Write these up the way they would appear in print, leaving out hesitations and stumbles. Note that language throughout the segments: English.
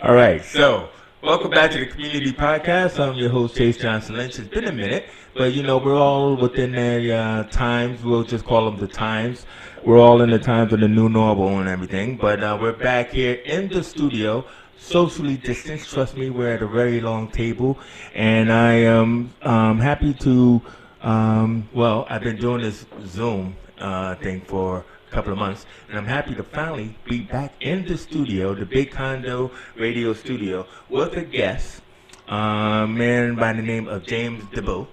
All right, so welcome back to the Community Podcast. I'm your host, Chase Johnson Lynch. It's been a minute, but we're all within the times. We'll just call them the times. We're all in the times of the new normal and everything, but we're back here in the studio, socially distanced. Trust me, we're at a very long table, and I am happy to. I've been doing this Zoom thing for a couple of months, and I'm happy to finally be back in the studio, the big condo radio studio, with a guest, a man by the name of James Diboe.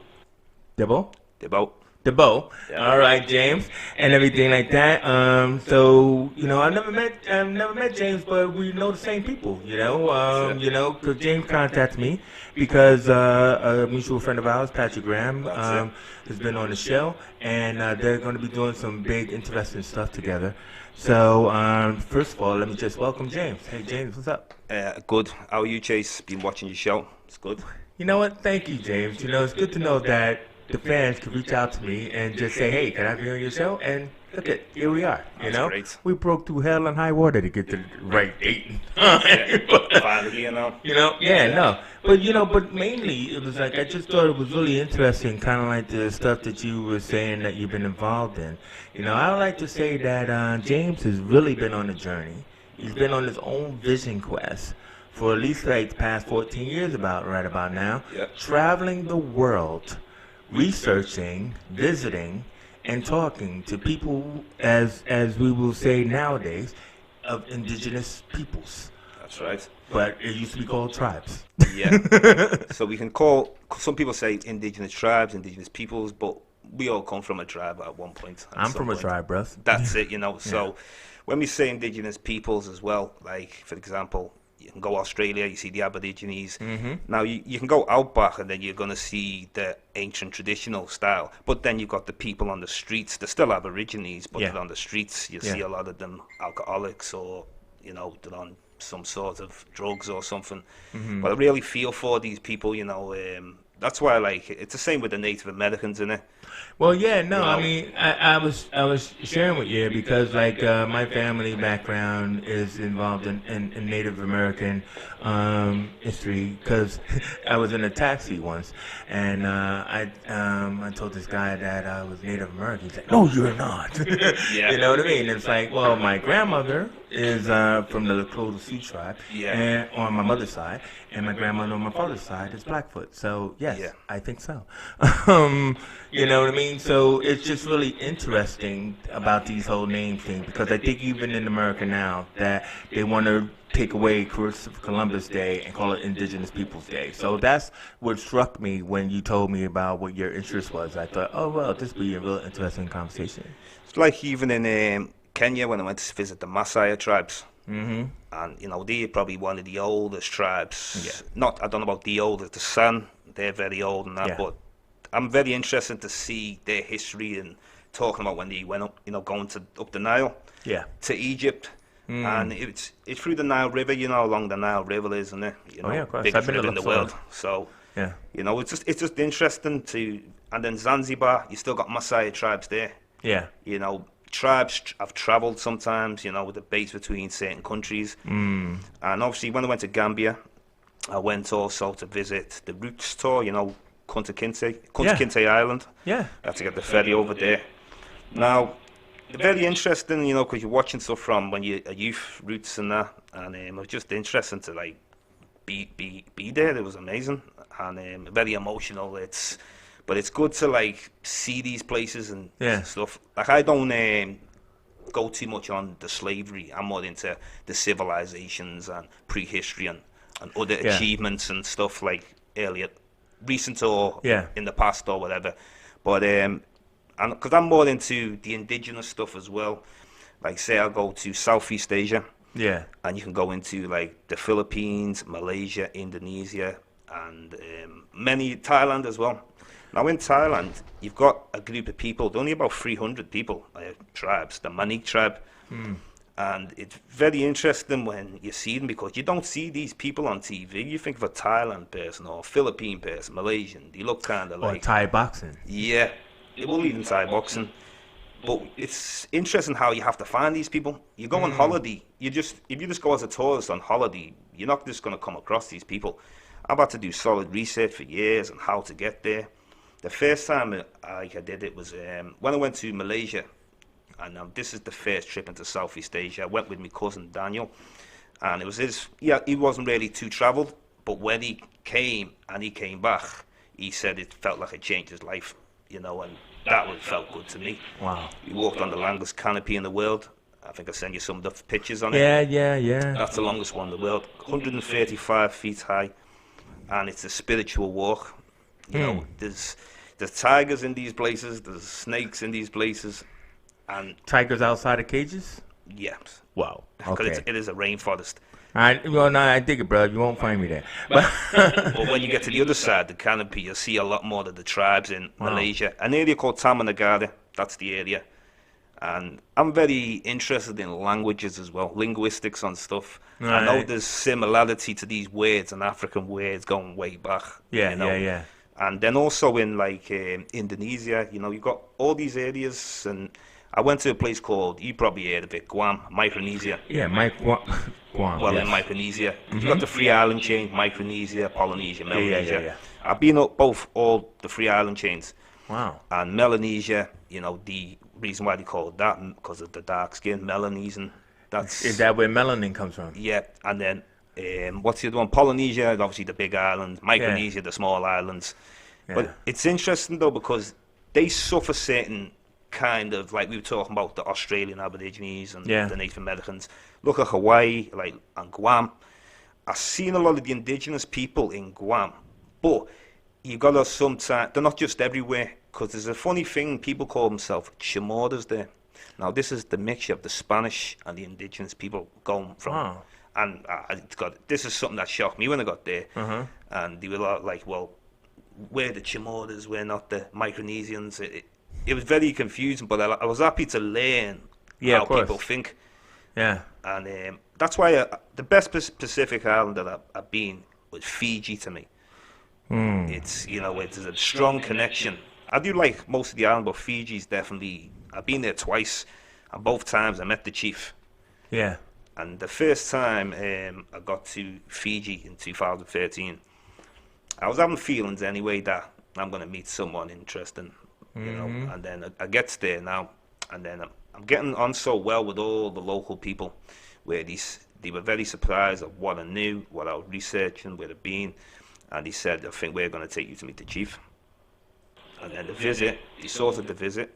Diboe? Diboe. Diboe. Yeah. All right, James, and everything like that. I've never met James, but we know the same people. Sure. Because James contacted me because a mutual friend of ours, Patrick Graham, That's it. has been on the show, and they're going to be doing some big, interesting stuff together. So, first of all, let me just welcome James. Hey, James, what's up? Good. How are you, Chase? Been watching your show. It's good. You know what? Thank you, James. It's good to know that the fans can reach out to me and just say, "Hey, can I be on your show?" And look at here we are. That's great. We broke through hell and high water to get to the right date. Yeah. Finally, No. But mainly it was like I just thought it was really interesting, kind of like the stuff that you were saying that you've been involved in. I would like to say that James has really been on a journey. He's been on his own vision quest for at least like the past 14 years, right about now, Yeah. traveling the world, researching, visiting, and talking to people, as we will say nowadays, of indigenous peoples. That's right. But it used to be called tribes. Yeah. So we can call, some people say indigenous tribes, indigenous peoples, but we all come from a tribe at one point. I'm from a tribe, bruh. That's it. So when we say indigenous peoples as well, like, for example, you can go Australia, you see the Aborigines. Mm-hmm. Now, you can go outback and then you're going to see the ancient traditional style. But then you've got the people on the streets. They're still Aborigines, but they're on the streets. You see a lot of them alcoholics or, they're on some sort of drugs or something. Mm-hmm. But I really feel for these people, that's why I like it. It's the same with the Native Americans, isn't it? Well, yeah, no, I mean, I was sharing with you because like my family background is involved in Native American history because I was in a taxi once and I told this guy that I was Native American. He's like, "No, you're not." Yeah. You know what I mean? It's like, well, my grandmother is from the Lakota Sioux tribe, and on my mother's side, and my grandmother on my father's side is Blackfoot. So yes, I think so. You know what I mean? So it's just really interesting about these whole name thing because I think even in America now that they want to take away Christopher Columbus Day and call it Indigenous Peoples Day. So that's what struck me when you told me about what your interest was. I thought, oh well, this would be a real interesting conversation. It's like even in Kenya when I went to visit the Maasai tribes. Mm-hmm. And, they're probably one of the oldest tribes. Yeah. I don't know about the oldest, the San, they're very old and that, Yeah. but I'm very interested to see their history and talking about when they went up, going up the Nile Yeah. to Egypt. And it's through the Nile River, along the Nile River, isn't it? Yeah, of course. I've Biggest been to river in the Luxor. world. So, Yeah. it's just interesting to, and then Zanzibar, you still got Maasai tribes there. Yeah. Tribes have travelled sometimes, with the base between certain countries. And obviously, when I went to Gambia, I went also to visit the Roots tour, Kunta Kinte Island. Yeah. I had to get the ferry over there. Now, very interesting, because you're watching stuff from when you're a youth, Roots and that. And it was just interesting to, like, be there. It was amazing. And very emotional. But it's good to like see these places and stuff. Like I don't go too much on the slavery. I'm more into the civilizations and prehistory and other achievements and stuff like earlier, recent or in the past or whatever. But and because I'm more into the indigenous stuff as well. Like say I'll go to Southeast Asia. Yeah. And you can go into like the Philippines, Malaysia, Indonesia, and Thailand as well. Now in Thailand, you've got a group of people, only about 300 people, tribes, the Manik tribe. And it's very interesting when you see them because you don't see these people on TV. You think of a Thailand person or a Philippine person, Malaysian. They look kind of Or like... Thai boxing. Yeah, well, even Thai boxing. But it's interesting how you have to find these people. You go on holiday, if you just go as a tourist on holiday, you're not just going to come across these people. I've had to do solid research for years on how to get there. The first time I did it was when I went to Malaysia, and this is the first trip into Southeast Asia. I went with my cousin Daniel, and it was he wasn't really too travelled, but when he came back, he said it felt like it changed his life, and that felt good to me. Wow. We walked on the longest canopy in the world. I think I sent you some of the pictures on it. Yeah. That's the longest one in the world, 135 feet high, and it's a spiritual walk. There's tigers in these places, there's snakes in these places, and Tigers outside of cages? yeah. Wow. Because Okay. it is a rainforest. I dig it, bro. You won't find me there. But But when you get to the other side, the canopy, you'll see a lot more of the tribes in Malaysia. An area called Taman Negara, that's the area. And I'm very interested in languages as well, linguistics and stuff. I know Right. there's similarity to these words and African words going way back. Yeah. And then also in like Indonesia, you've got all these areas. And I went to a place called, you probably heard of it, Guam, Micronesia. Yeah, Guam. Well, yes. in Micronesia, you've got the Free Island chain, Micronesia, Polynesia, Melanesia. Yeah. I've been up all the Free Island chains, Wow. and Melanesia. The reason why they call it that because of the dark skin, Melanesian. Is that where melanin comes from? Yeah, and then what's the other one? Polynesia, obviously the big island. Micronesia, the small islands. Yeah. But it's interesting though because they suffer certain kind of, like we were talking about the Australian Aborigines and the Native Americans. Look at Hawaii, and Guam. I've seen a lot of the indigenous people in Guam, but you got to sometimes, they're not just everywhere, because there's a funny thing, people call themselves Chamorros there. Now this is the mixture of the Spanish and the indigenous people going from, Wow. and this is something that shocked me when I got there, and they were like, well, we're the Chamorros, we're not the Micronesians. It was very confusing, but I was happy to learn how people think. Yeah. And that's why the best Pacific island that I've been was Fiji to me. It's, it's a strong connection. I do like most of the island, but Fiji's definitely, I've been there twice, and both times I met the chief. Yeah. And the first time I got to Fiji in 2013, I was having feelings anyway that I'm going to meet someone interesting, and then I get there now, and then I'm getting on so well with all the local people, where they were very surprised at what I knew, what I was researching, where I'd been, and he said, I think we're going to take you to meet the chief. And then the visit, he sorted the visit.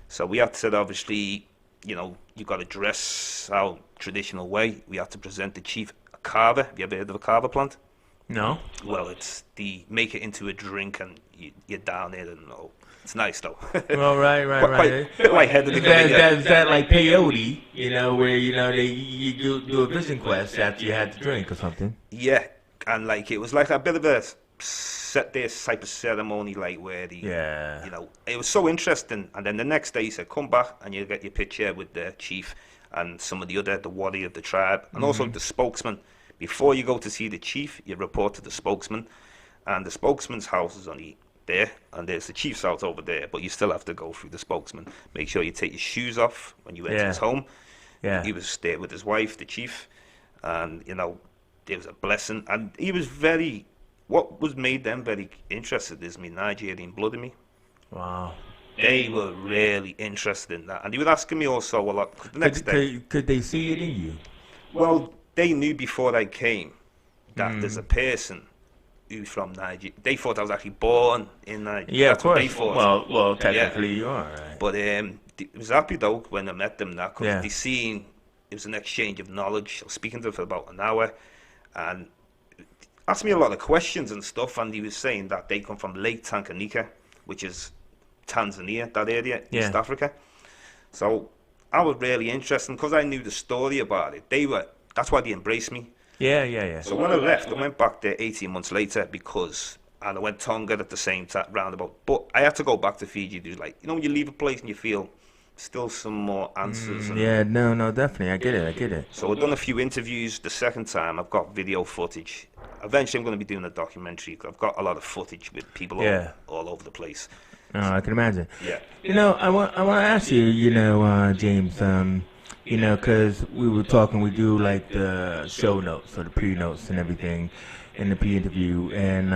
So we had to obviously, you got to dress our traditional way. We had to present the chief a kava. Have you ever heard of a kava plant? No. Well, they make it into a drink and you're down it and it's nice though. Well, right. Quite a bit lightheaded. Is that like peyote, where, you do a vision quest after you had the drink or something? Yeah, and like it was like a bit of a set this type of ceremony, like where it was so interesting. And then the next day he said, come back and you get your picture with the chief and some of the warrior of the tribe, and also the spokesman. Before you go to see the chief, you report to the spokesman, and the spokesman's house is only there, and there's the chief's house over there, but you still have to go through the spokesman. Make sure you take your shoes off when you enter his home. Yeah. He was there with his wife, the chief, and there was a blessing, and he was what was made them very interested is me Nigerian blood in me. Wow. They were really interested in that, and they were asking me also a lot. The next day, could they see it in you? well, they knew before I came that there's a person who's from Nigeria. They thought I was actually born in Nigeria. Yeah, That's of course. what they thought. Well, technically you are, right? But I was happy though when I met them now, because Yeah. they seen it was an exchange of knowledge. I was speaking to them for about an hour, and asked me a lot of questions and stuff. And he was saying that they come from Lake Tanganyika, which is Tanzania, that area, East Africa. So I was really interested because I knew the story about it. That's why they embraced me. Yeah. So when I left, I went back there 18 months later and I went Tonga at the same time, roundabout. But I had to go back to Fiji, dude. Like, when you leave a place and you feel still some more answers. Yeah, no, definitely. I get it. So I've done a few interviews. The second time, I've got video footage. eventually I'm going to be doing a documentary. I've got a lot of footage with people all over the place. I can imagine. Yeah. I want to ask you, James, because we were talking, we do like the show notes or the pre-notes and everything in the pre-interview, and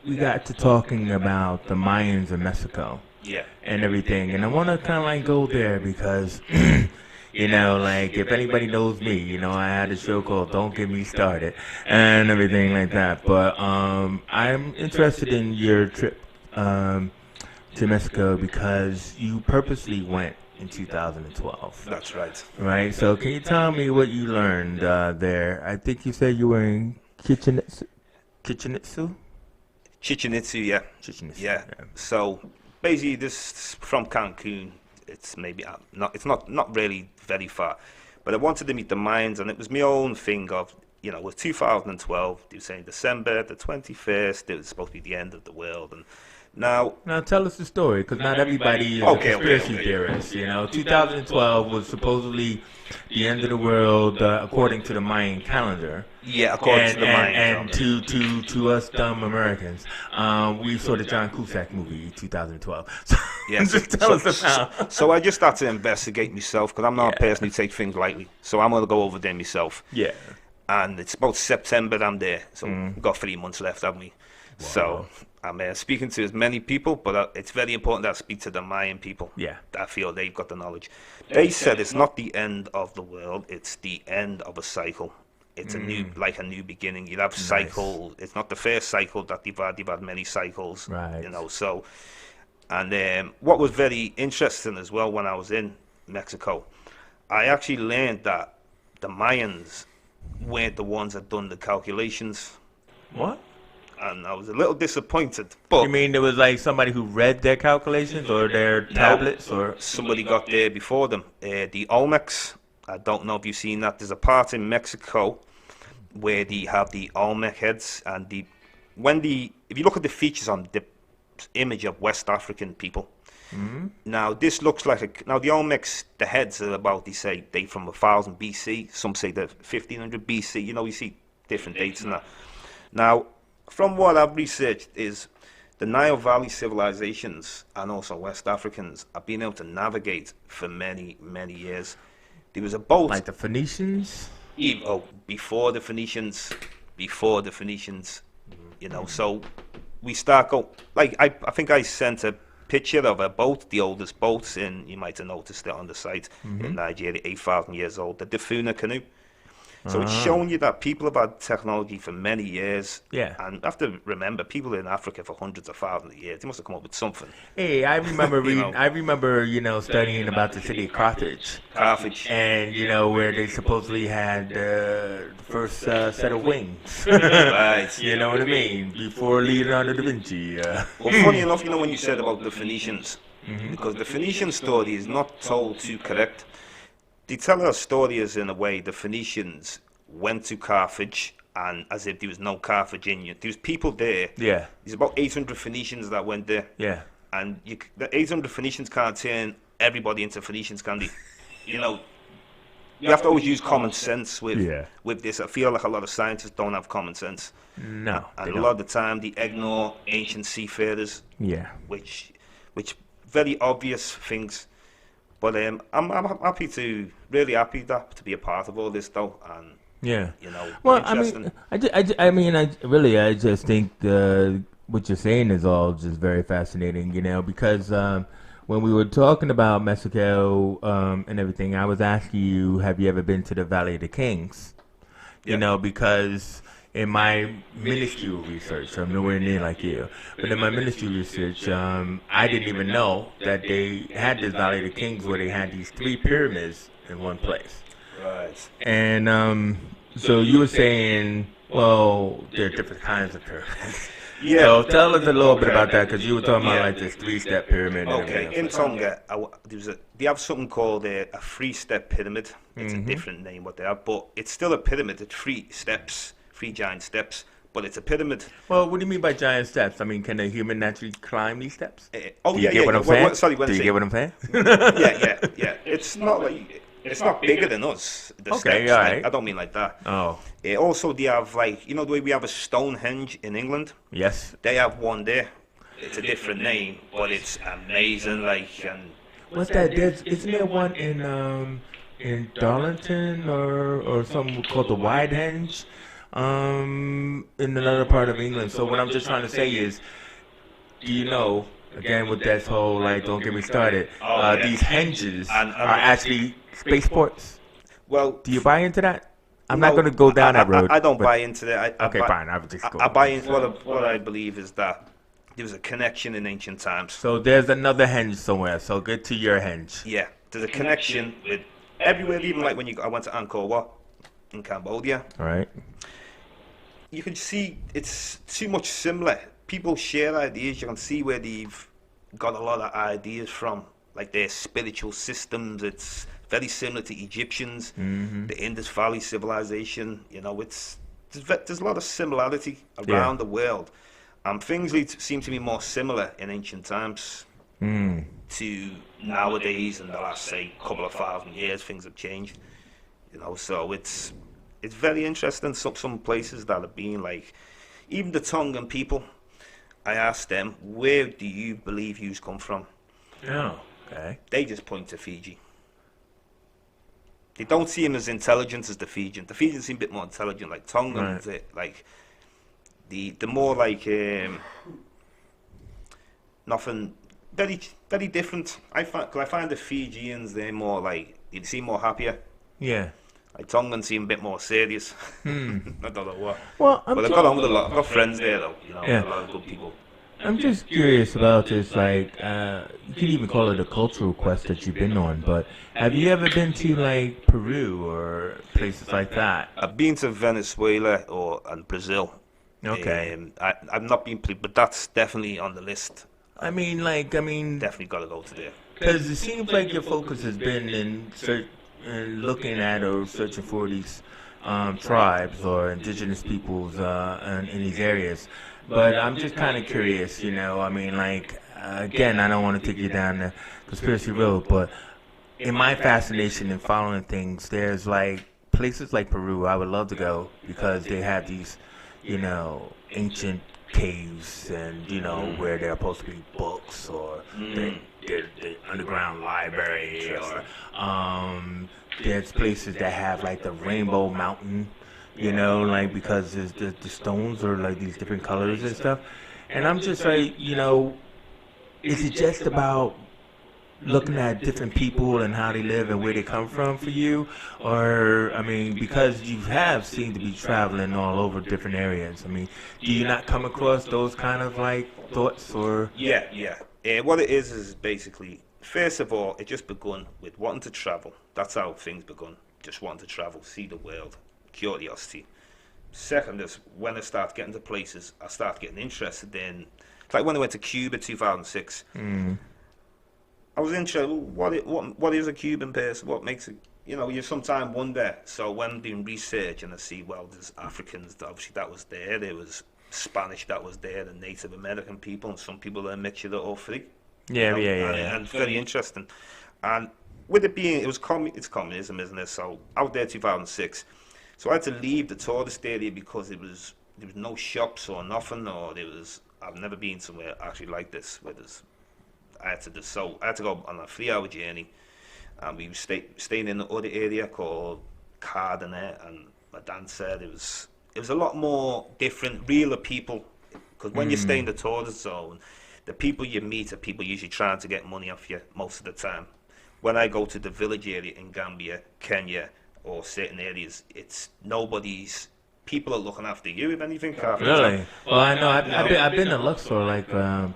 we got to talking about the Mayans in Mexico. Yeah. And everything, and I want to kind of like go there because, like if anybody knows me, I had a show called "Don't Get Me Started" and everything like that. But I'm interested in your trip to Mexico because you purposely went in 2012. That's right. Right. So can you tell me what you learned there? I think you said you were in Chichen Itza? Chichen Itza, yeah. Chichen Itza. Yeah. So basically, this from Cancun. It's maybe not. It's not really very far, but I wanted to meet the Mayans, and it was my own thing of it was 2012. They were saying December the 21st. It was supposed to be the end of the world, and now tell us the story, because not everybody is a conspiracy theorist. 2012 was supposedly the end of the world according to the Mayan calendar. Yeah, according to the Mayan calendar. And to us dumb Americans, we saw the John Cusack movie 2012. So, yes. just tell us about. So I just started to investigate myself because I'm not a person who takes things lightly. So I'm going to go over there myself. Yeah. And it's about September I'm there. So we've got 3 months left, haven't we? Wow. So I'm speaking to as many people, but it's very important that I speak to the Mayan people. Yeah. I feel they've got the knowledge. They said it's not the end of the world, it's the end of a cycle. It's a new beginning. You'd have cycle. It's not the first cycle that they've had many cycles. Right. So, and what was very interesting as well when I was in Mexico, I actually learned that the Mayans weren't the ones that done the calculations. What? And I was a little disappointed. But you mean there was like somebody who read their calculations or their tablets, or somebody got there before them? The Olmecs. I don't know if you've seen that. There's a part in Mexico where they have the Olmec heads, and if you look at the features on the image of West African people, now this looks like now the Olmecs, the heads are about, they say, date from 1000 BC. Some say that 1500 BC. You see different dates and that. Now, from what I've researched, is the Nile Valley civilizations and also West Africans have been able to navigate for many, many years. There was a boat. Like the Phoenicians? Before the Phoenicians. So we start go. Like, I think I sent a picture of a boat, the oldest boat you might have noticed it on the site, in Nigeria, 8,000 years old, the Defuna canoe. So it's showing you that people have had technology for many years. Yeah. And you have to remember, people in Africa for hundreds of thousands of years, they must have come up with something. Hey, I remember studying about the city of Carthage. And, where they supposedly had the first set of wings. Right. You know what I mean? Before Leonardo da Vinci. Well, funny enough, when you said about the Phoenicians, because the Phoenician story is not told too correct. They tell our story as, in a way, the Phoenicians went to Carthage, and as if there was no Carthaginian. There was people there. Yeah. There's about 800 Phoenicians that went there. Yeah. And the 800 Phoenicians can't turn everybody into Phoenicians, can they? You have to always use common sense with this. I feel like a lot of scientists don't have common sense. No. And a lot of the time, they ignore ancient seafarers. Yeah. Which very obvious things. But I'm really happy to be a part of all this, though, and Well, I just think what you're saying is all just very fascinating, because when we were talking about Mexico and everything, I was asking you, have you ever been to the Valley of the Kings? Because in my minuscule research, I'm nowhere near like you, but in my minuscule research, I didn't even know that they had this Valley of the Kings where they had these 3 pyramids in one place. Right. And so you were saying, well, there are different kinds of pyramids. Yeah. So tell us a little bit about that, because you were talking about like this 3-step pyramid. Okay, in Tonga, they have something called a 3-step pyramid. It's a different name what they have, but it's still a pyramid. It's 3 steps. 3 giant steps, but it's a pyramid. Well, what do you mean by giant steps? I mean, can a human naturally climb these steps? Do you get what I'm saying? Do you get what I'm saying? Yeah. It's not bigger than us. The steps. All right. I don't mean like that. Oh. Also, they have like, you know, the way we have a Stonehenge in England. Yes. They have one there. It's a different name, but it's amazing. Like, and What's that? Isn't there one in Darlington or something called the Widehenge, in another part of England. So what I'm just trying to say is, do you know, again with this whole like don't get me started, oh yeah, these henges and are actually spaceports. well, Do you buy into that? I'm not no, going to go down that road. I don't but- buy into that. Okay, fine. I would just go. I buy into what I believe is that there was a connection in ancient times. So there's another henge somewhere. So get to your henge. Yeah, there's a connection with everywhere. Even like when I went to Angkor Wat in Cambodia, All right. you can see it's too much similar. People share ideas. You can see where they've got a lot of ideas from, like their spiritual systems. It's very similar to Egyptians, the Indus Valley civilization. You know, there's a lot of similarity around the world. Things seem to be more similar in ancient times to nowadays. In the last, say, couple of 1,000 years, things have changed. You know, so it's very interesting. Some places that have been like, even the Tongan people. I asked them, where do you believe you've come from? Oh, okay. They just point to Fiji. They don't see him as intelligent as the Fijian. The Fijians seem a bit more intelligent, like Tongans. Right. Like the more like nothing very very different. I find the Fijians, they're more like, they seem more happier. Yeah. Like Tongans seem a bit more serious. I don't know what. Well, But I've got on with a lot. I've got friends there though. You know, Yeah. a lot of good people. I'm just curious about this, like, you could even call it a cultural quest that you've been on, but have you ever been to, like, Peru or places like that? I've been to Venezuela and Brazil. Okay. I've not been, but that's definitely on the list. I mean, Definitely got to go to there. because it seems like your focus has been in looking at or searching for these tribes or indigenous peoples in these areas. But I'm just kind of curious, you know. I mean, like, again, I don't want to take you down the conspiracy road, but in my fascination in following things, there's like places like Peru I would love to go because they have these, you know, ancient caves and, you know, where there are supposed to be books or the underground library or there's places that have like the Rainbow Mountain, you know, like because the stones are like these different colors and stuff. And I'm just like, you know, is it just about looking at different people and how they live and where they come from for you? Or, I mean, because you have seemed to be traveling all over different areas, I mean, do you not come across those kind of like thoughts or? Yeah. What it is basically, first of all, it just begun with wanting to travel. That's how things begun. Just wanting to travel, see the world, curiosity. Second is when I start getting to places, I start getting interested in. Like when I went to Cuba 2006, I was interested. What is a Cuban person? What makes it? You know, you sometimes wonder. So when doing research and I see, well, there's Africans. Obviously, that was there. There was Spanish that was there. The Native American people and some people are a mixture of all three. Yeah, You know, yeah. And very interesting. And with it being, it's communism, isn't it? So out there 2006. So I had to leave the tourist area because there was no shops or nothing, or I've never been somewhere actually like this where I had to go on a 3-hour journey, and we were staying in the other area called Cardenet, and my dad said it was a lot more different, realer people, because when you stay in the tourist zone, the people you meet are people usually trying to get money off you most of the time. When I go to the village area in Gambia, Kenya, or certain areas, it's nobody's. People are looking after you, if anything. Really? Well, I know. I've been to Luxor like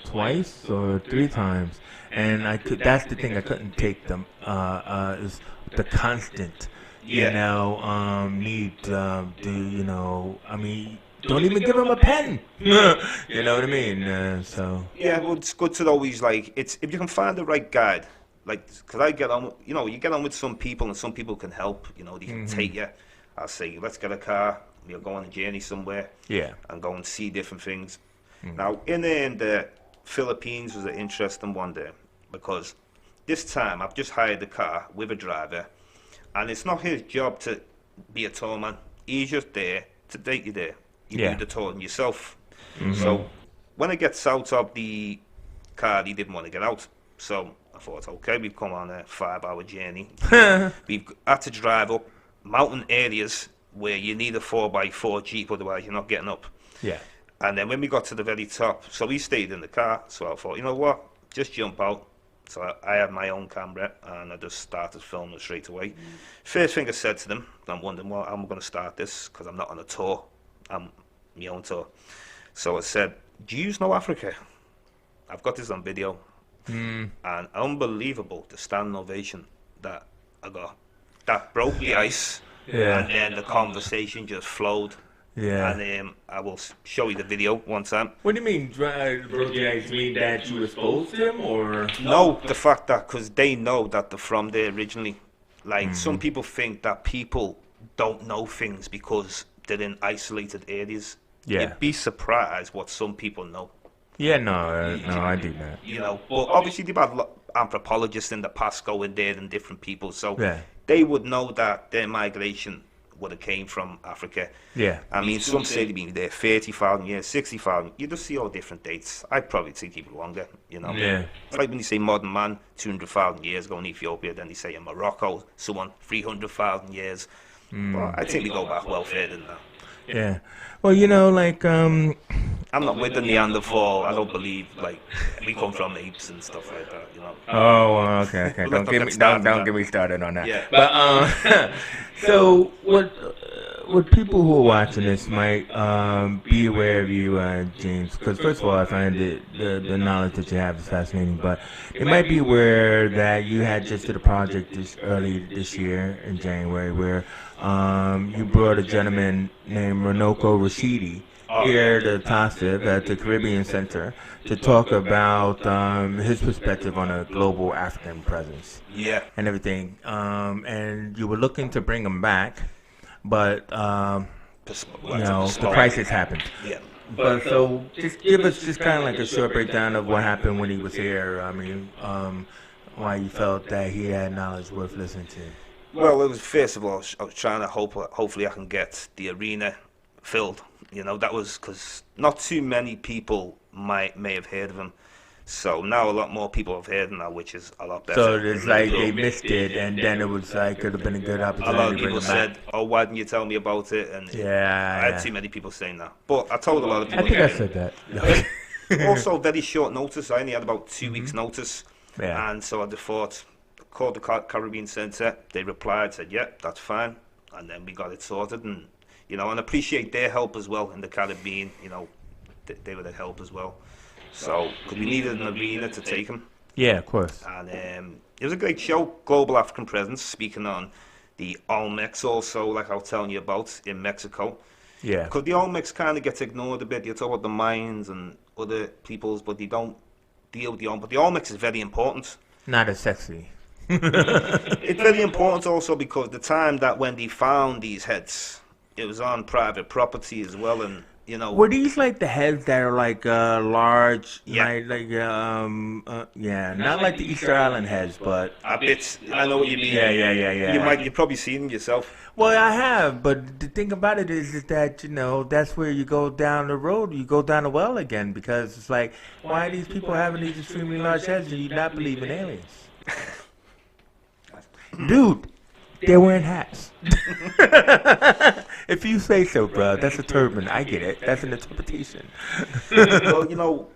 twice or 3 times, and that's the thing I couldn't take them. Is the constant, you know, need to, you know. I mean, don't even give them a pen. You know what I mean? So. Yeah, well, it's good to always like if you can find the right guide. Like, because I get on, you know, you get on with some people and some people can help, you know, they can take you. I'll say, let's get a car, we'll go on a journey somewhere. Yeah. And go and see different things. Now, in the Philippines was an interesting one there, because this time I've just hired a car with a driver, and it's not his job to be a tour man. He's just there to take you there. You Yeah. do the touring yourself. So when it gets out of the car, he didn't want to get out. So I thought, okay, we've come on a 5-hour journey. We've had to drive up mountain areas where you need a 4x4 Jeep, otherwise you're not getting up. Yeah. And then when we got to the very top, so we stayed in the car. So I thought, you know what, just jump out. So I had my own camera and I just started filming straight away. First thing I said to them, I'm wondering, well, I'm going to start this because I'm not on a tour. I'm my own tour. So I said, do you know Africa? I've got this on video. And unbelievable, the standing ovation that I got. That broke the ice. Yeah. And then the conversation just flowed. Yeah. And I will show you the video one time. What do you mean, bro? Do you mean that you exposed him, or? No, the fact that, because they know that they're from there originally. Like, some people think that people don't know things because they're in isolated areas. Yeah. You'd be surprised what some people know. Yeah, no, I do that. You know, but obviously they've had anthropologists in the past going there and different people, so Yeah. they would know that their migration would have came from Africa. Yeah. I mean, some say they've been there 30,000 years, 60,000. You just see all different dates. I'd probably think even longer, you know. Yeah. It's like when you say modern man, 200,000 years ago in Ethiopia, then they say in Morocco, someone 300,000 years. Well, I think we go back well further than that. Yeah. Well, you know, like, I'm not with the Neanderthal. I don't believe, like, we come from apes and stuff like that, you know. Oh, okay. We'll Don't not get get me started don't on get me started on that. Yeah. But so what people who are watching this might be aware of you, James, because first of all, I find the knowledge that you have is fascinating. But they might be aware that you had just did a project early this year in January where you brought a gentleman named Renoko Rashidi here to TASIV at the Caribbean Center to talk about his perspective on a global African presence Yeah. and everything. And you were looking to bring him back, but you know, the crisis happened. Yeah. But so just give us just kind of like a short breakdown of what happened when he was here. I mean, why you felt that he had knowledge worth listening to. Well, it was, first of all, I was trying to hopefully I can get the arena filled. You know, that was because not too many people may have heard of him. So now a lot more people have heard him now, which is a lot better. So it's like they missed it, and then it was like could have been a good A opportunity lot of to bring people him back. said, "Oh, why didn't you tell me about it?" And I Yeah, had too many people saying that. But I told a lot of I people. think I said that. Also, very short notice. I only had about 2 weeks' notice. Yeah. And so I just thought, called the Caribbean Centre. They replied, said, "Yeah, that's fine." And then we got it sorted, and you know, and appreciate their help as well in the Caribbean. You know, they were the help as well. So, because we needed an arena to take them. Yeah, of course. And it was a great show, Global African Presence, speaking on the Olmecs also, like I was telling you about, in Mexico. Yeah. Because the Olmecs kind of gets ignored a bit. You talk about the Mayans and other peoples, but they don't deal with the Olmecs. But the Olmecs is very important. Not as sexy. It's very important also because the time that when they found these heads, it was on private property as well, and you know. Were these like the heads that are like large, Yeah. yeah, not like the Easter Island heads, but A bit, I know what you mean. yeah. You've probably seen them yourself. Well, I have, but the thing about it is that, you know, that's where you go down the road, you go down the well again, because it's like, why are these people having these extremely large heads and you not believe in aliens? Dude, they're wearing hats. If you say so, bro, that's a turban. I get it. That's an interpretation. Well, you know,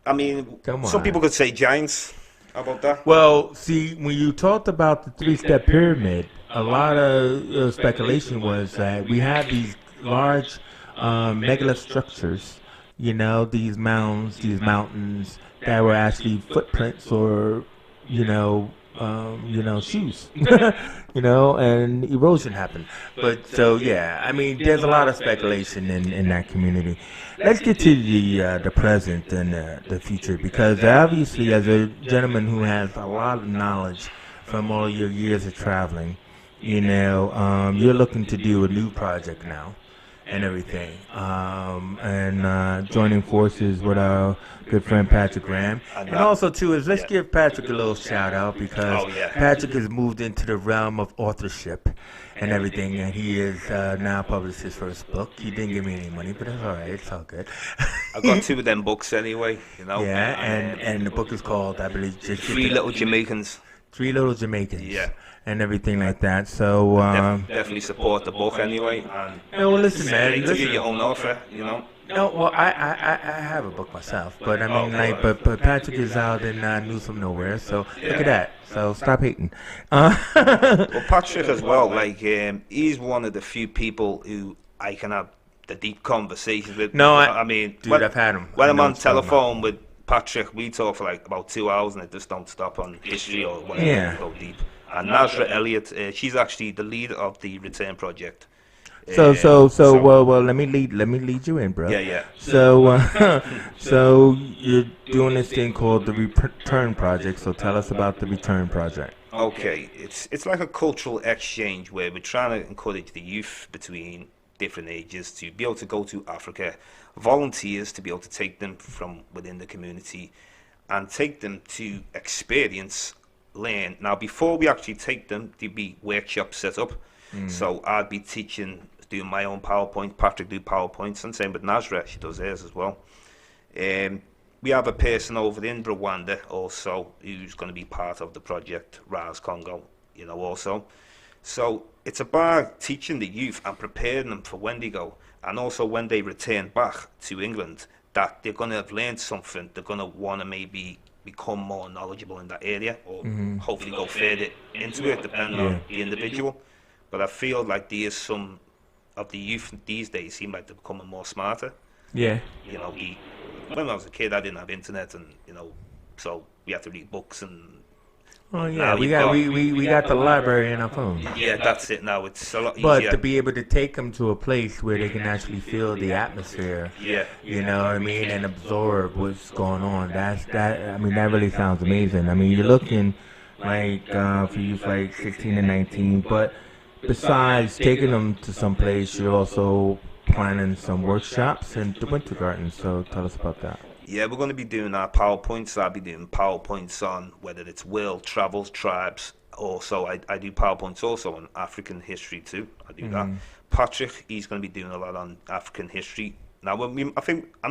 I mean, Come some on. people could say giants. How about that? Well, see, when you talked about the three-step pyramid, a lot of speculation was that we have these large megalith structures, you know, these mounds, these mountains that were actually footprints or, shoes, and erosion happened. But so, yeah, I mean, there's a lot of speculation in that community. Let's get to the present and the future, because obviously, as a gentleman who has a lot of knowledge from all your years of traveling, you're looking to do a new project now. and everything. Joining forces with our good friend Patrick Graham. And also, too, is let's give Patrick a little shout out because Patrick has moved into the realm of authorship and everything, and he is now published his first book. He didn't give me any money, but it's all right. It's all good. I got 2 of them books anyway, you know. Yeah, and the book is called, I believe, just Three Little Jamaicans. 3 Little Jamaicans. Yeah. And everything like that. So definitely support the book anyway. And well, listen, man. to get your own author, you know. No, well, I have a book myself, but I mean, but Patrick is out in news from nowhere, so look at that. So stop hating. Well, Patrick as well, like he's one of the few people who I can have the deep conversations with. No, I mean, dude, I've had him. When I'm on telephone with Patrick, we talk for like about 2 hours, and it just don't stop on history or whatever. Yeah. Go deep. And Nazra Elliott, she's actually the leader of the Return Project. Well, let me lead you in, bro. Yeah. So you're doing this thing called the Return Project. So tell us about the Return Project. Okay, it's like a cultural exchange where we're trying to encourage the youth between different ages to be able to go to Africa, volunteers to be able to take them from within the community and take them to experience land. Now, before we actually take them, there'd be workshops set up. So I'd be teaching, doing my own PowerPoint. Patrick do PowerPoints, and same with Nazra, she does hers as well. We have a person over in Rwanda also who's going to be part of the project, Raz Congo, you know, also. So it's about teaching the youth and preparing them for when they go, and also when they return back to England, that they're going to have learned something. They're going to want to maybe become more knowledgeable in that area, or hopefully go further into it, depending on the individual. But I feel like there's some of the youth these days seem like they're becoming more smarter. Yeah. You know, when I was a kid, I didn't have internet, and you know, so we had to read books and. Oh yeah, we got the library in our phone. Yeah, that's it. Now it's a lot easier. But to be able to take them to a place where they can actually feel the atmosphere, you know what I mean, and absorb what's going on. I mean, that really sounds amazing. I mean, you're looking like for youth like 16 and 19, but besides taking them to some place, you're also planning some workshops in the Winter Garden. So tell us about that. Yeah, we're going to be doing our PowerPoints. I'll be doing PowerPoints on whether it's world travels, tribes. Also, I do PowerPoints also on African history too. I do that. Patrick, he's going to be doing a lot on African history. Now, I'm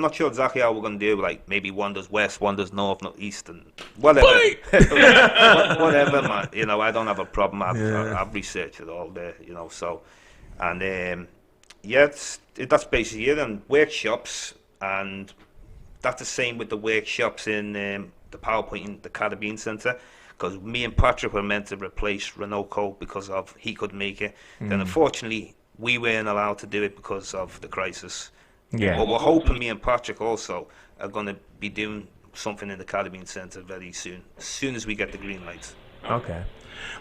not sure exactly how we're going to do it. Like maybe one does west, one does north, not east, and whatever. Whatever, man. You know, I don't have a problem. I've researched it all there. You know, so and that's basically it. And workshops, and that's the same with the workshops in the PowerPoint in the Caribbean Centre. Because me and Patrick were meant to replace Renoko because of he couldn't make it. Then unfortunately we weren't allowed to do it because of the crisis. Yeah. But we're hoping me and Patrick also are going to be doing something in the Caribbean Centre very soon. As soon as we get the green light. Okay.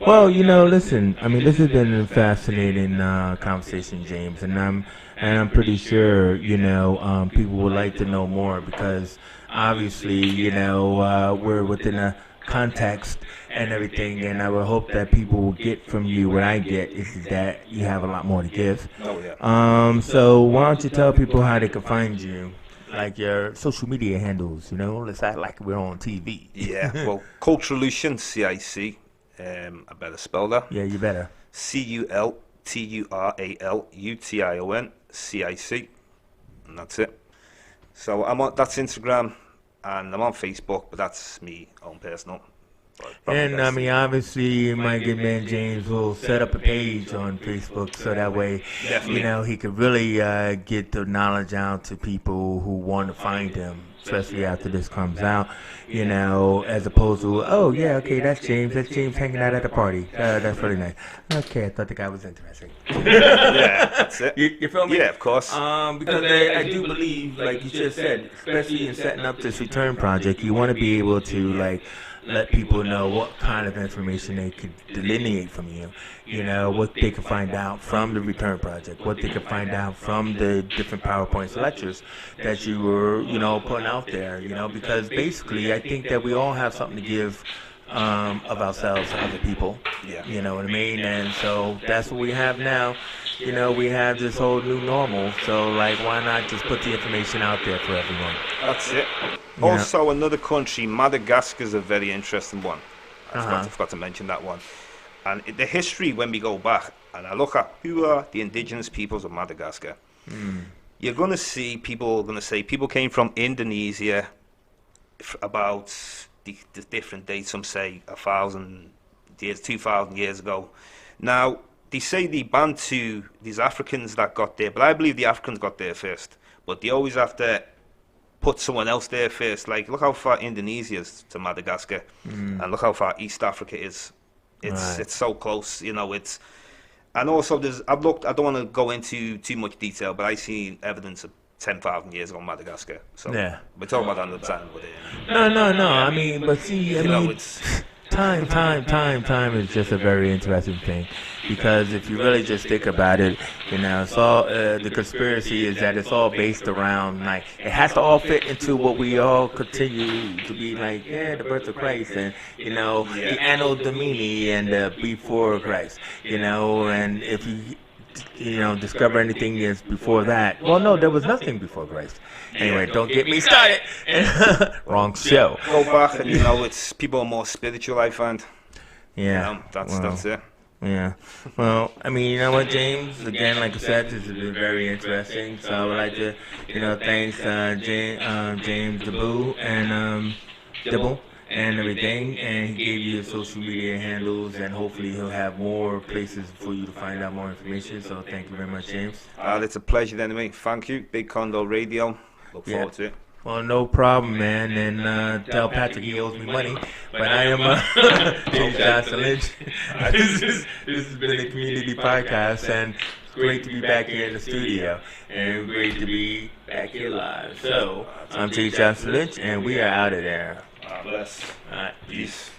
Well, you know, listen. I mean, this has been a fascinating conversation, James, and I'm pretty sure you know people would like to know more because obviously you know we're within a context and everything, and I would hope that people will get from you what I get is that you have a lot more to give. Oh yeah. So why don't you tell people how they can find you? Like your social media handles, you know, let's act like we're on TV. Yeah, well, Culturolution, CIC. I better spell that. Yeah, you better. CULTURALUTION CIC, and that's it. So that's Instagram, and I'm on Facebook, but that's me own personal. And I mean, obviously, my good man James will set up a page on Facebook so that way, you know, he could really get the knowledge out to people who want to find him, especially after this comes out, you know, as opposed to, oh, yeah, okay, that's James hanging out at the party. That's really nice. Okay, I thought the guy was interesting. Yeah, that's it. You feel me? Yeah, of course. Because I do believe, like you just said, especially in setting up this return project, you want to be able to, like, let people know what kind of information they could delineate from you, you know, what they can find out from the Return Project, what they can find out from the different PowerPoint lectures that you were, you know, putting out there, you know, because basically I think that we all have something to give of ourselves to other people, you know what I mean, and so that's what we have now, we have this whole new normal. So like, why not just put the information out there for everyone? That's it. Yeah. Also, another country, Madagascar, is a very interesting one. I forgot to mention that one. And the history, when we go back and I look at who are the indigenous peoples of Madagascar, you're going to see people going to say people came from Indonesia about the different dates. Some say 1,000 years, 2,000 years ago. Now, they say the Bantu, these Africans that got there, but I believe the Africans got there first. But they always have to put someone else there first. Like, look how far Indonesia is to Madagascar, and look how far East Africa is. It's so close, it's. And also, I've looked. I don't want to go into too much detail, but I see evidence of 10,000 years on Madagascar. So Yeah. we're talking about another time. No. I mean, but see, It's time is just a very interesting thing, because if you really just think about it, it's all the conspiracy is that it's all based around, like, it has to all fit into what we all continue to be like, the birth of Christ, and the Anno Domini and before Christ, and if you discover anything is before that, well, no, there was nothing before Christ. Anyway, don't get me started. Wrong show. Go back and it's people are more spiritual, I find. Yeah. That's it. Yeah. Well, I mean, you know what, James? Again, like I said, this has been very interesting. So I would like to, thanks James Diboe and Diboe and everything. And he gave you his social media handles, and hopefully he'll have more places for you to find out more information. So thank you very much, James. It's a pleasure anyway. Thank you. Big Condo Radio. Look forward to it. Well, no problem, man. And tell Patrick he owes me money. But I am James Johnson Lynch. This has been a community podcast, and it's great to be back here in the studio, and great to be back here live. So I'm James Johnson Lynch, and we are out of there. God bless. All right. Peace.